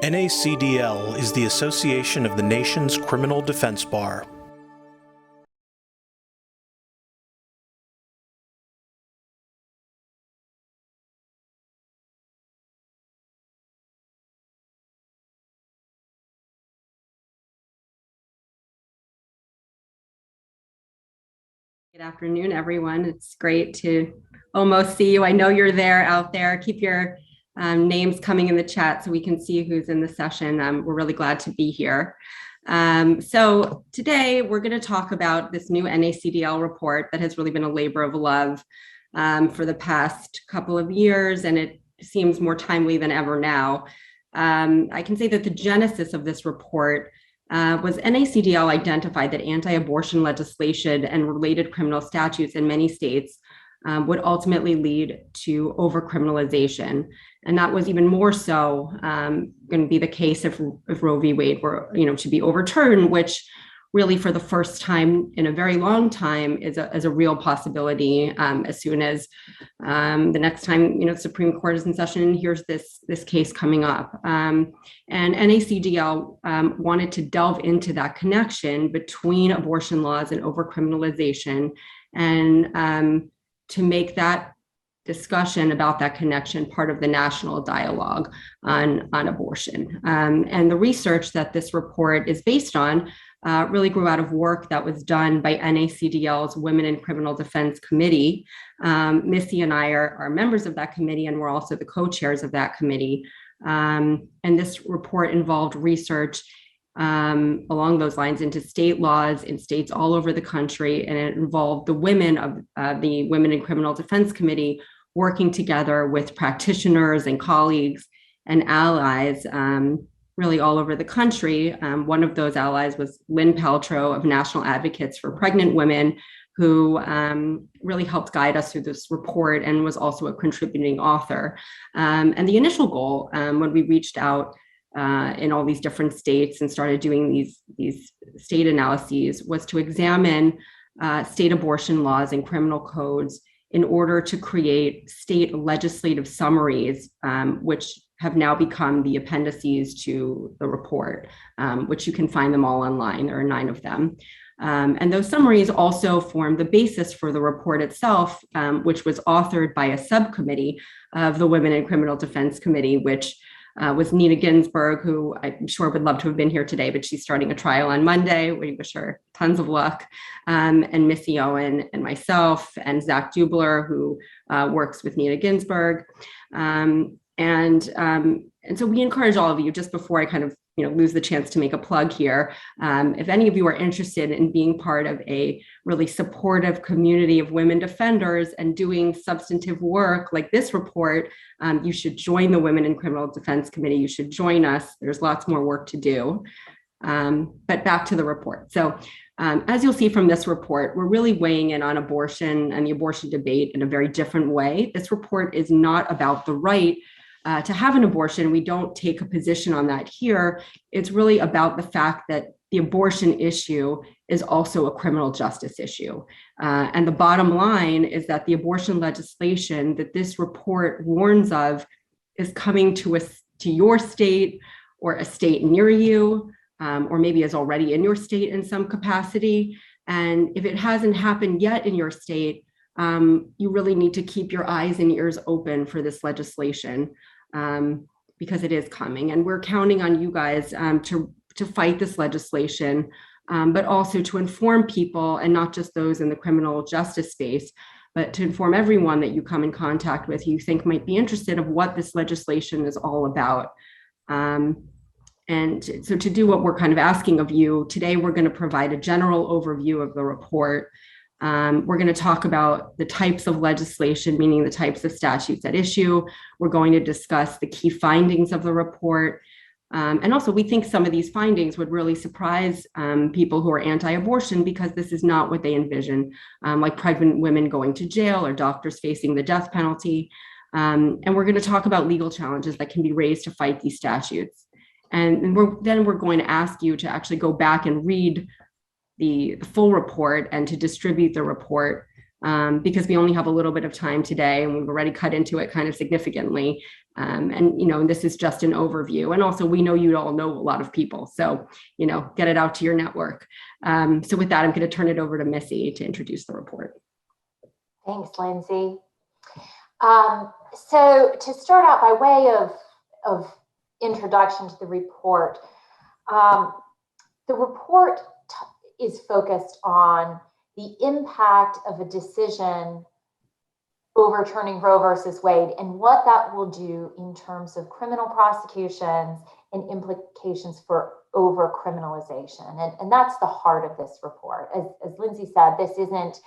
NACDL is the association of the nation's criminal defense bar. Good afternoon, everyone. It's great to almost see you. I know you're there out there. Keep your names coming in the chat so we can see who's in the session. We're really glad to be here. So today we're going to talk about this new NACDL report that has really been a labor of love for the past couple of years, and it seems more timely than ever now. I can say that the genesis of this report was NACDL identified that anti-abortion legislation and related criminal statutes in many states would ultimately lead to overcriminalization. And that was even more so going to be the case if Roe v. Wade were, to be overturned, which really for the first time in a very long time is a real possibility as soon as the next time, Supreme Court is in session and here's this case coming up. And NACDL wanted to delve into that connection between abortion laws and overcriminalization and to make that discussion about that connection part of the national dialogue on abortion. And the research that this report is based on really grew out of work that was done by NACDL's Women in Criminal Defense Committee. Missy and I are members of that committee, and we're also the co-chairs of that committee. And this report involved research along those lines into state laws in states all over the country, and it involved the women of the Women in Criminal Defense Committee working together with practitioners and colleagues and allies really all over the country. One of those allies was Lynn Paltrow of National Advocates for Pregnant Women, who really helped guide us through this report and was also a contributing author. And the initial goal when we reached out in all these different states and started doing these state analyses was to examine state abortion laws and criminal codes in order to create state legislative summaries, which have now become the appendices to the report, which you can find them all online. There are 9 of them. And those summaries also form the basis for the report itself, which was authored by a subcommittee of the Women in Criminal Defense Committee, which was Nina Ginsburg, who I'm sure would love to have been here today, but she's starting a trial on Monday. We wish her tons of luck. And Missy, Owen, and myself, and Zach Dubler, who works with Nina Ginsburg. And so we encourage all of you, just before I kind of lose the chance to make a plug here, if any of you are interested in being part of a really supportive community of women defenders and doing substantive work like this report, you should join the Women in Criminal Defense Committee. You should join us. There's lots more work to do. But back to the report. So as you'll see from this report, we're really weighing in on abortion and the abortion debate in a very different way. This report is not about the right to have an abortion. We don't take a position on that here. It's really about the fact that the abortion issue is also a criminal justice issue. And the bottom line is that the abortion legislation that this report warns of is coming to your state or a state near you, or maybe is already in your state in some capacity. And if it hasn't happened yet in your state, you really need to keep your eyes and ears open for this legislation because it is coming. And we're counting on you guys to fight this legislation, but also to inform people, and not just those in the criminal justice space, but to inform everyone that you come in contact with, you think might be interested of what this legislation is all about. And so to do what we're kind of asking of you, today we're going to provide a general overview of the report. We're going to talk about the types of legislation, meaning the types of statutes at issue. We're going to discuss the key findings of the report. And also, we think some of these findings would really surprise people who are anti-abortion, because this is not what they envision, like pregnant women going to jail or doctors facing the death penalty. And we're going to talk about legal challenges that can be raised to fight these statutes. And then we're going to ask you to actually go back and read the full report and to distribute the report, because we only have a little bit of time today and we've already cut into it kind of significantly. And, this is just an overview. And also, we know you all know a lot of people. So, get it out to your network. So with that, I'm going to turn it over to Missy to introduce the report. Thanks, Lindsay. So to start out, by way of introduction to the report is focused on the impact of a decision overturning Roe versus Wade and what that will do in terms of criminal prosecutions and implications for overcriminalization. And that's the heart of this report. As Lindsay said, this isn't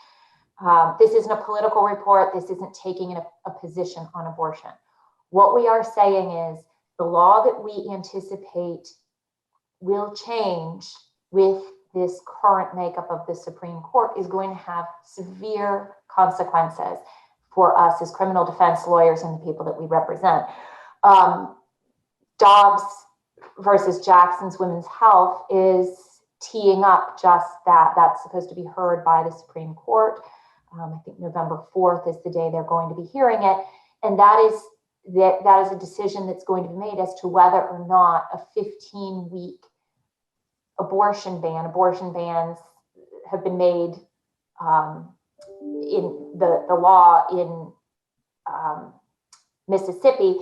a political report. This isn't taking a position on abortion. What we are saying is the law that we anticipate will change with this current makeup of the Supreme Court is going to have severe consequences for us as criminal defense lawyers and the people that we represent. Dobbs versus Jackson's Women's Health is teeing up just that. That's supposed to be heard by the Supreme Court. I think November 4th is the day they're going to be hearing it. And that is a decision that's going to be made as to whether or not a 15-week abortion bans have been made in the law in Mississippi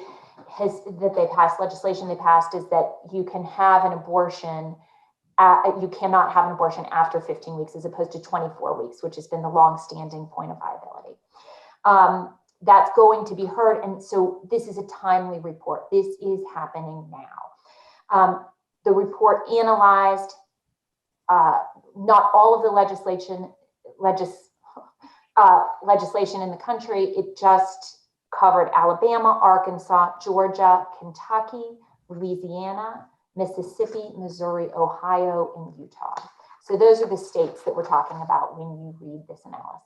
legislation they passed is that you can have an abortion you cannot have an abortion after 15 weeks as opposed to 24 weeks, which has been the long-standing point of viability. That's going to be heard. And so this is a timely report. This is happening now. The report analyzed not all of the legislation in the country. It just covered Alabama, Arkansas, Georgia, Kentucky, Louisiana, Mississippi, Missouri, Ohio, and Utah. So those are the states that we're talking about when you read this analysis.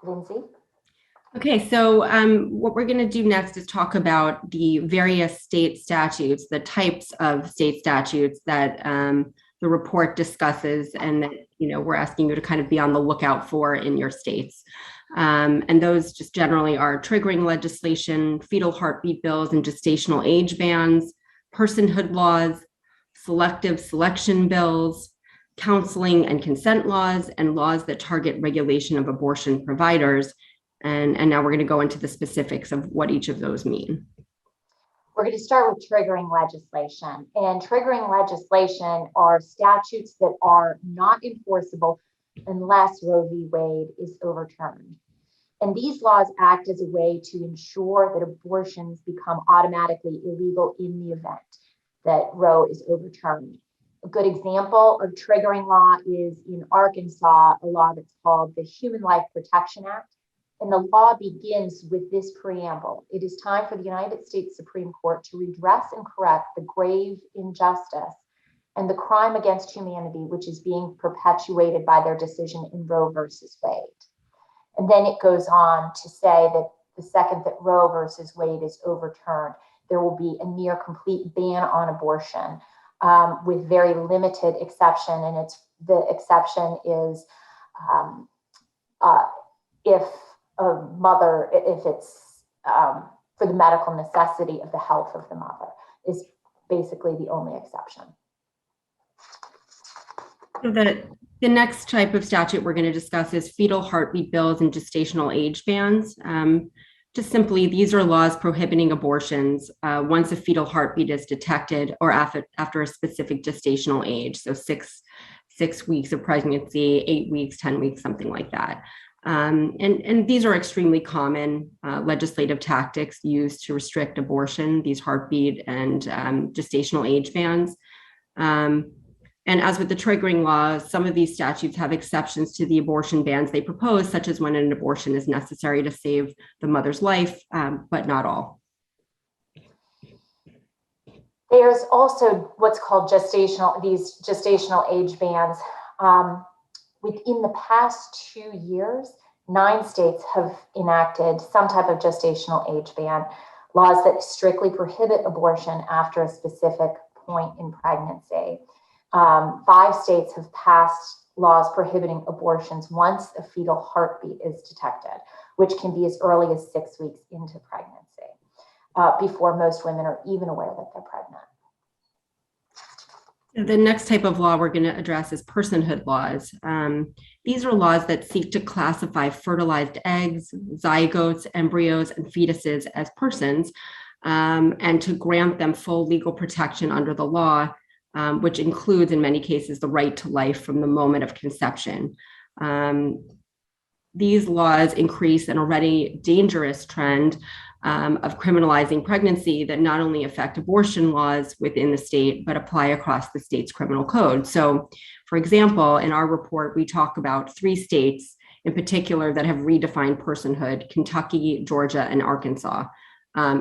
Lindsay? Okay, so what we're going to do next is talk about the various state statutes, the types of state statutes that the report discusses and that we're asking you to kind of be on the lookout for in your states. And those just generally are triggering legislation, fetal heartbeat bills and gestational age bans, personhood laws, selective selection bills, counseling and consent laws, and laws that target regulation of abortion providers. And now we're going to go into the specifics of what each of those mean. We're going to start with triggering legislation. And triggering legislation are statutes that are not enforceable unless Roe v. Wade is overturned. And these laws act as a way to ensure that abortions become automatically illegal in the event that Roe is overturned. A good example of triggering law is in Arkansas, a law that's called the Human Life Protection Act. And the law begins with this preamble. It is time for the United States Supreme Court to redress and correct the grave injustice and the crime against humanity, which is being perpetuated by their decision in Roe versus Wade. And then it goes on to say that the second that Roe versus Wade is overturned, there will be a near complete ban on abortion with very limited exception. And the exception is if it's for the medical necessity of the health of the mother is basically the only exception. The next type of statute we're going to discuss is fetal heartbeat bills and gestational age bans. Just simply, these are laws prohibiting abortions once a fetal heartbeat is detected or after a specific gestational age. So six weeks of pregnancy, 8 weeks, 10 weeks, something like that. And these are extremely common legislative tactics used to restrict abortion, these heartbeat and gestational age bans. And as with the triggering laws, some of these statutes have exceptions to the abortion bans they propose, such as when an abortion is necessary to save the mother's life, but not all. There's also what's called gestational age bans. Within the past 2 years, 9 states have enacted some type of gestational age ban, laws that strictly prohibit abortion after a specific point in pregnancy. 5 states have passed laws prohibiting abortions once a fetal heartbeat is detected, which can be as early as 6 weeks into pregnancy, before most women are even aware that they're pregnant. The next type of law we're going to address is personhood laws. These are laws that seek to classify fertilized eggs, zygotes, embryos, and fetuses as persons, and to grant them full legal protection under the law, which includes, in many cases, the right to life from the moment of conception. These laws increase an already dangerous trend of criminalizing pregnancy that not only affect abortion laws within the state, but apply across the state's criminal code. So, for example, in our report, we talk about 3 states in particular that have redefined personhood: Kentucky, Georgia, and Arkansas.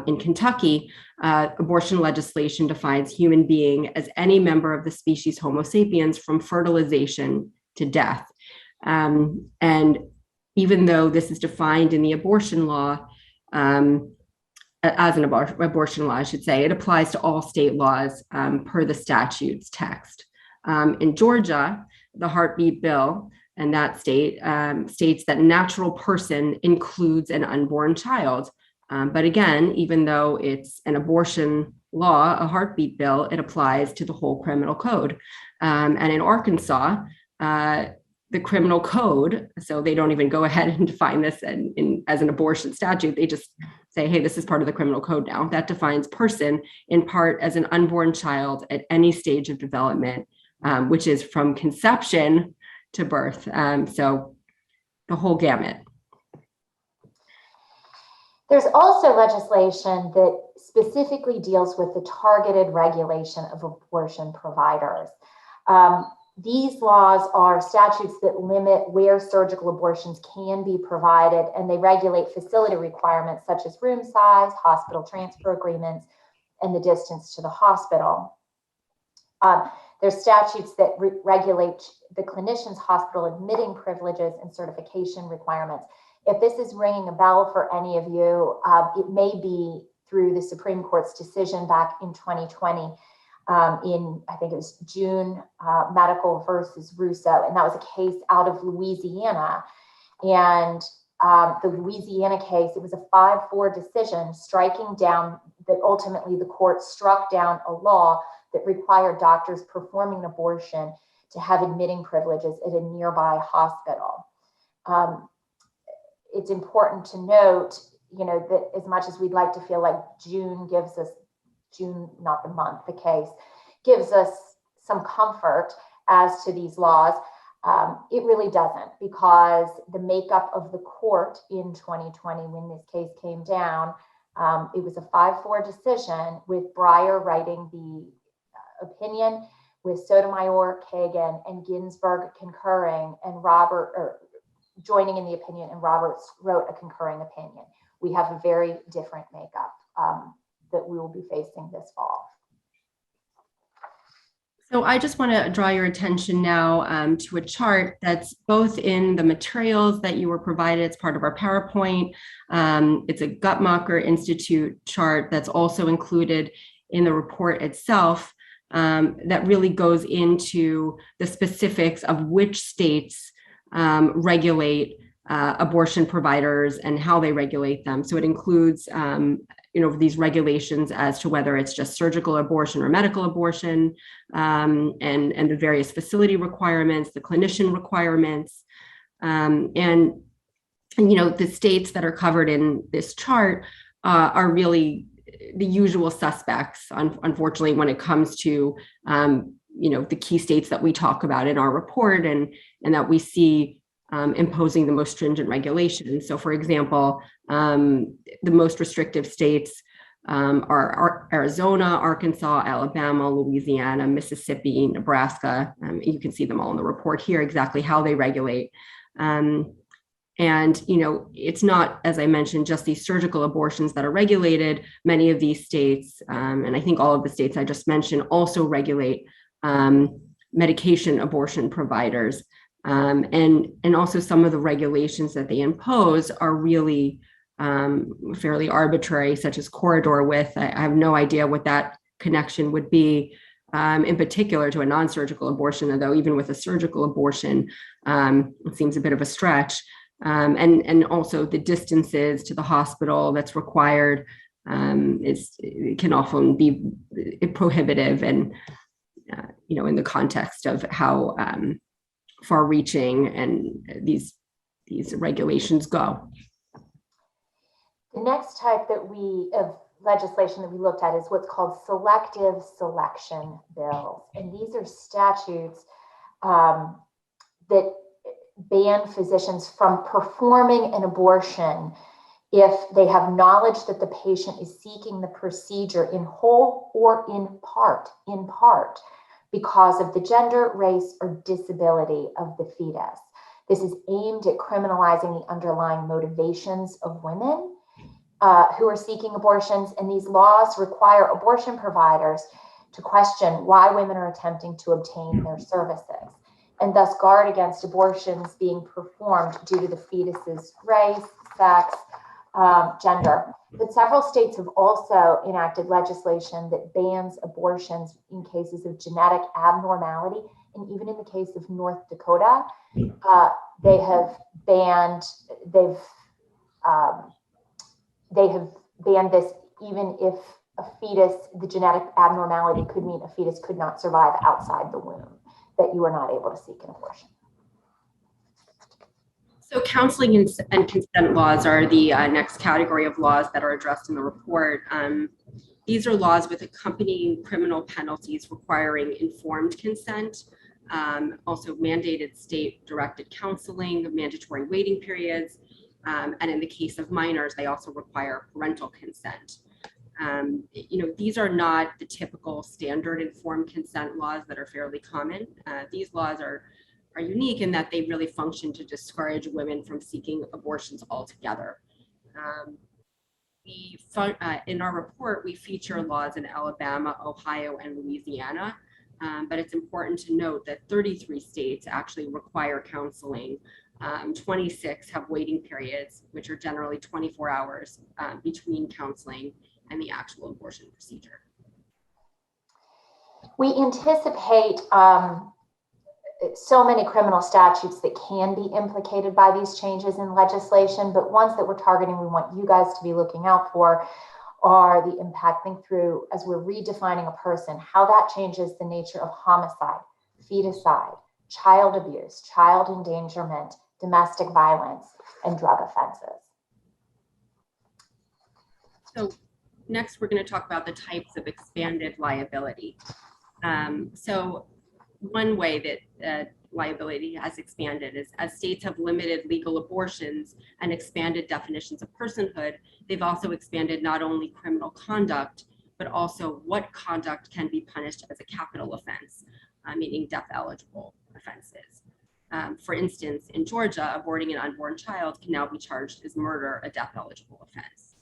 In Kentucky, abortion legislation defines human being as any member of the species Homo sapiens from fertilization to death. And even though this is defined in the abortion law, as an abortion law, I should say, it applies to all state laws per the statute's text. In Georgia, the heartbeat bill in that state states that natural person includes an unborn child. But again, even though it's an abortion law, a heartbeat bill, it applies to the whole criminal code. And in Arkansas, the criminal code, so they don't even go ahead and define this as an abortion statute. They just say, hey, this is part of the criminal code now. That defines person in part as an unborn child at any stage of development, which is from conception to birth. So the whole gamut. There's also legislation that specifically deals with the targeted regulation of abortion providers. These laws are statutes that limit where surgical abortions can be provided, and they regulate facility requirements such as room size, hospital transfer agreements, and the distance to the hospital. There's statutes that regulate the clinician's hospital admitting privileges and certification requirements. If this is ringing a bell for any of you, it may be through the Supreme Court's decision back in 2020 in, I think it was June, Medical versus Russo, and that was a case out of Louisiana. And the Louisiana case, it was a 5-4 decision striking down that ultimately the court struck down a law that required doctors performing an abortion to have admitting privileges at a nearby hospital. It's important to note, that as much as we'd like to feel like June, not the month, the case, gives us some comfort as to these laws, it really doesn't, because the makeup of the court in 2020, when this case came down, it was a 5-4 decision with Breyer writing the opinion, with Sotomayor, Kagan, and Ginsburg concurring, and joining in the opinion, and Roberts wrote a concurring opinion. We have a very different makeup that we will be facing this fall. So I just want to draw your attention now to a chart that's both in the materials that you were provided. It's part of our PowerPoint. It's a Guttmacher Institute chart that's also included in the report itself, that really goes into the specifics of which states regulate abortion providers and how they regulate them. So it includes these regulations as to whether it's just surgical abortion or medical abortion, and the various facility requirements, the clinician requirements, and the states that are covered in this chart are really the usual suspects, unfortunately, when it comes to the key states that we talk about in our report and that we see imposing the most stringent regulations. So, for example, the most restrictive states are Arizona, Arkansas, Alabama, Louisiana, Mississippi, Nebraska. You can see them all in the report here, exactly how they regulate. And, it's not, as I mentioned, just these surgical abortions that are regulated. Many of these states, and I think all of the states I just mentioned, also regulate medication abortion providers. And also some of the regulations that they impose are really fairly arbitrary, such as corridor width. I have no idea what that connection would be, in particular to a non-surgical abortion, although even with a surgical abortion, it seems a bit of a stretch. And also the distances to the hospital that's required can often be prohibitive, and in the context of how far-reaching and these regulations go. The next type of legislation that we looked at is what's called selective selection bills, and these are statutes that ban physicians from performing an abortion if they have knowledge that the patient is seeking the procedure in whole or in part, because of the gender, race, or disability of the fetus. This is aimed at criminalizing the underlying motivations of women who are seeking abortions, and these laws require abortion providers to question why women are attempting to obtain their services, and thus guard against abortions being performed due to the fetus's race, sex, gender. But several states have also enacted legislation that bans abortions in cases of genetic abnormality. And even in the case of North Dakota, they have banned this even if a fetus, the genetic abnormality could mean a fetus could not survive outside the womb, that you are not able to seek an abortion. So counseling and consent laws are the next category of laws that are addressed in the report. These are laws with accompanying criminal penalties requiring informed consent, also mandated state-directed counseling, mandatory waiting periods, and in the case of minors, they also require parental consent. These are not the typical standard informed consent laws that are fairly common. These laws are unique in that they really function to discourage women from seeking abortions altogether. In our report, we feature laws in Alabama, Ohio, and Louisiana, but it's important to note that 33 states actually require counseling. 26 have waiting periods, which are generally 24 hours between counseling and the actual abortion procedure. We anticipate so many criminal statutes that can be implicated by these changes in legislation, but ones that we're targeting, we want you guys to be looking out for, are the impact, think through, as we're redefining a person, how that changes the nature of homicide, feticide, child abuse, child endangerment, domestic violence, and drug offenses. So next, we're going to talk about the types of expanded liability. So one way that liability has expanded is as states have limited legal abortions and expanded definitions of personhood, they've also expanded not only criminal conduct, but also what conduct can be punished as a capital offense, meaning death-eligible offenses. For instance, in Georgia, aborting an unborn child can now be charged as murder, a death-eligible offense.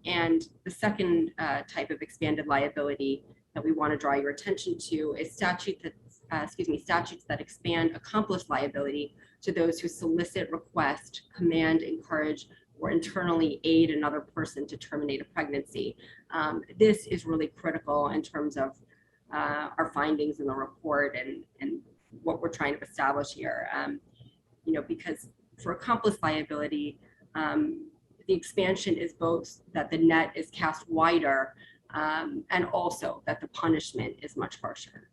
And the second type of expanded liability that we want to draw your attention to is statutes that expand accomplice liability to those who solicit, request, command, encourage, or internally aid another person to terminate a pregnancy. This is really critical in terms of our findings in the report and what we're trying to establish here. Because for accomplice liability, the expansion is both that the net is cast wider and also that the punishment is much harsher.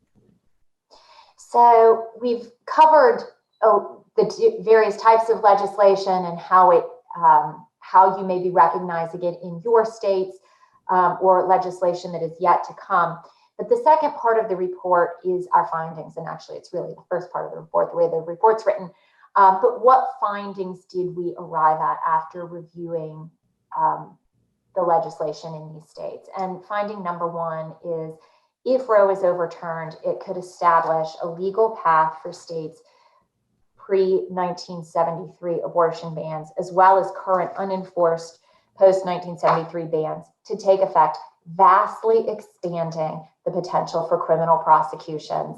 So we've covered the various types of legislation and how you may be recognizing it in your states or legislation that is yet to come. But the second part of the report is our findings, and actually it's really the first part of the report, the way the report's written. But what findings did we arrive at after reviewing the legislation in these states? And finding number one is, if Roe is overturned, it could establish a legal path for states pre-1973 abortion bans, as well as current unenforced post-1973 bans, to take effect, vastly expanding the potential for criminal prosecutions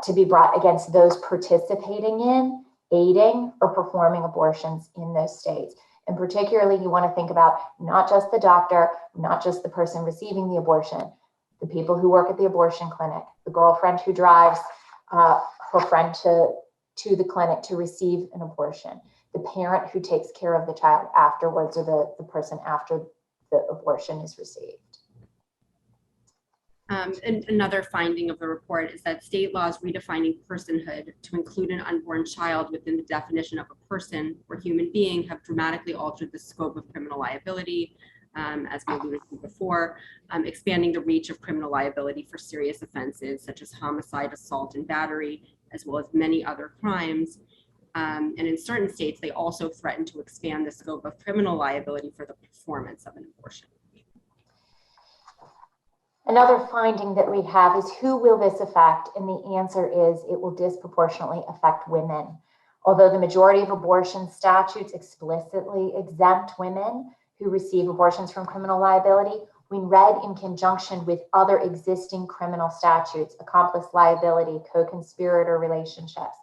to be brought against those participating in, aiding, or performing abortions in those states. And particularly, you want to think about not just the doctor, not just the person receiving the abortion, the people who work at the abortion clinic, the girlfriend who drives her friend to the clinic to receive an abortion, the parent who takes care of the child afterwards, or the person after the abortion is received. And another finding of the report is that state laws redefining personhood to include an unborn child within the definition of a person or human being have dramatically altered the scope of criminal liability, as we alluded to before, expanding the reach of criminal liability for serious offenses such as homicide, assault, and battery, as well as many other crimes. And in certain states, they also threaten to expand the scope of criminal liability for the performance of an abortion. Another finding that we have is, who will this affect? And the answer is, it will disproportionately affect women. Although the majority of abortion statutes explicitly exempt women who receive abortions from criminal liability, when read in conjunction with other existing criminal statutes, accomplice liability, co-conspirator relationships,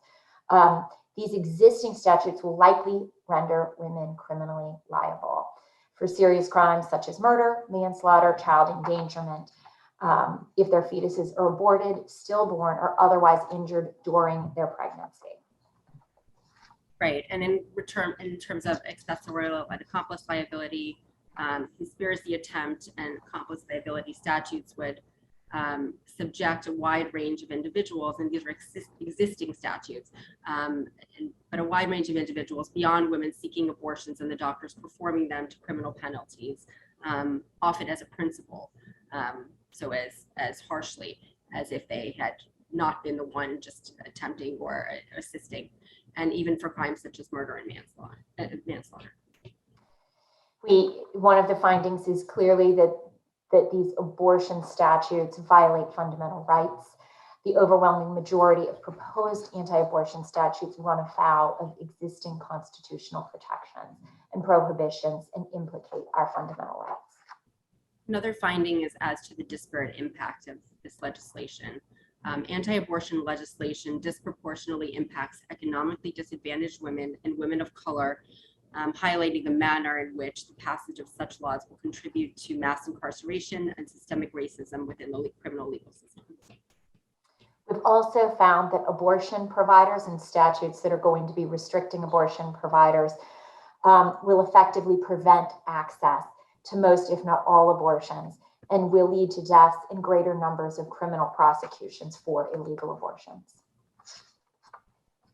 these existing statutes will likely render women criminally liable for serious crimes such as murder, manslaughter, child endangerment, if their fetuses are aborted, stillborn, or otherwise injured during their pregnancy. Right, and in terms of accessorial and accomplice liability, conspiracy attempt and accomplice liability statutes would subject a wide range of individuals, and these are existing statutes, but a wide range of individuals beyond women seeking abortions and the doctors performing them to criminal penalties, often as a principle, so as harshly as if they had not been the one just attempting or assisting, and even for crimes such as murder and manslaughter. One of the findings is clearly that these abortion statutes violate fundamental rights. The overwhelming majority of proposed anti-abortion statutes run afoul of existing constitutional protections and prohibitions and implicate our fundamental rights. Another finding is as to the disparate impact of this legislation. Anti-abortion legislation disproportionately impacts economically disadvantaged women and women of color, highlighting the manner in which the passage of such laws will contribute to mass incarceration and systemic racism within the criminal legal system. We've also found that abortion providers and statutes that are going to be restricting abortion providers will effectively prevent access to most, if not all, abortions, and will lead to deaths in greater numbers of criminal prosecutions for illegal abortions.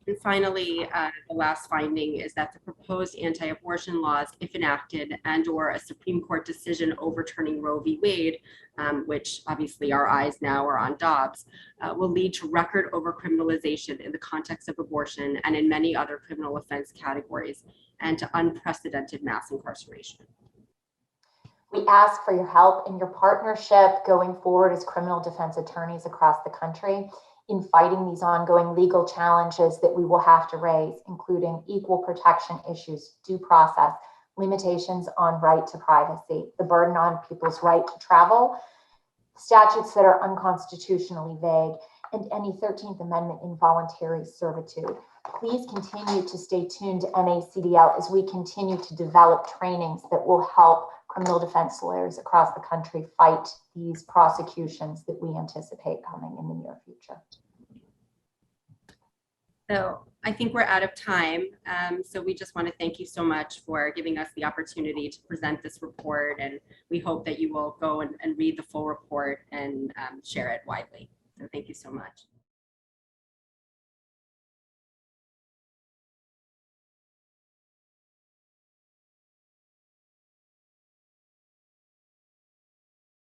And finally, the last finding is that the proposed anti-abortion laws, if enacted, and/or a Supreme Court decision overturning Roe v. Wade, which obviously our eyes now are on Dobbs, will lead to record overcriminalization in the context of abortion and in many other criminal offense categories, and to unprecedented mass incarceration. We ask for your help and your partnership going forward as criminal defense attorneys across the country in fighting these ongoing legal challenges that we will have to raise, including equal protection issues, due process, limitations on right to privacy, the burden on people's right to travel, statutes that are unconstitutionally vague, and any 13th Amendment involuntary servitude. Please continue to stay tuned to NACDL as we continue to develop trainings that will help criminal defense lawyers across the country fight these prosecutions that we anticipate coming in the near future. So I think we're out of time. So we just want to thank you so much for giving us the opportunity to present this report, and we hope that you will go and read the full report and share it widely. So thank you so much.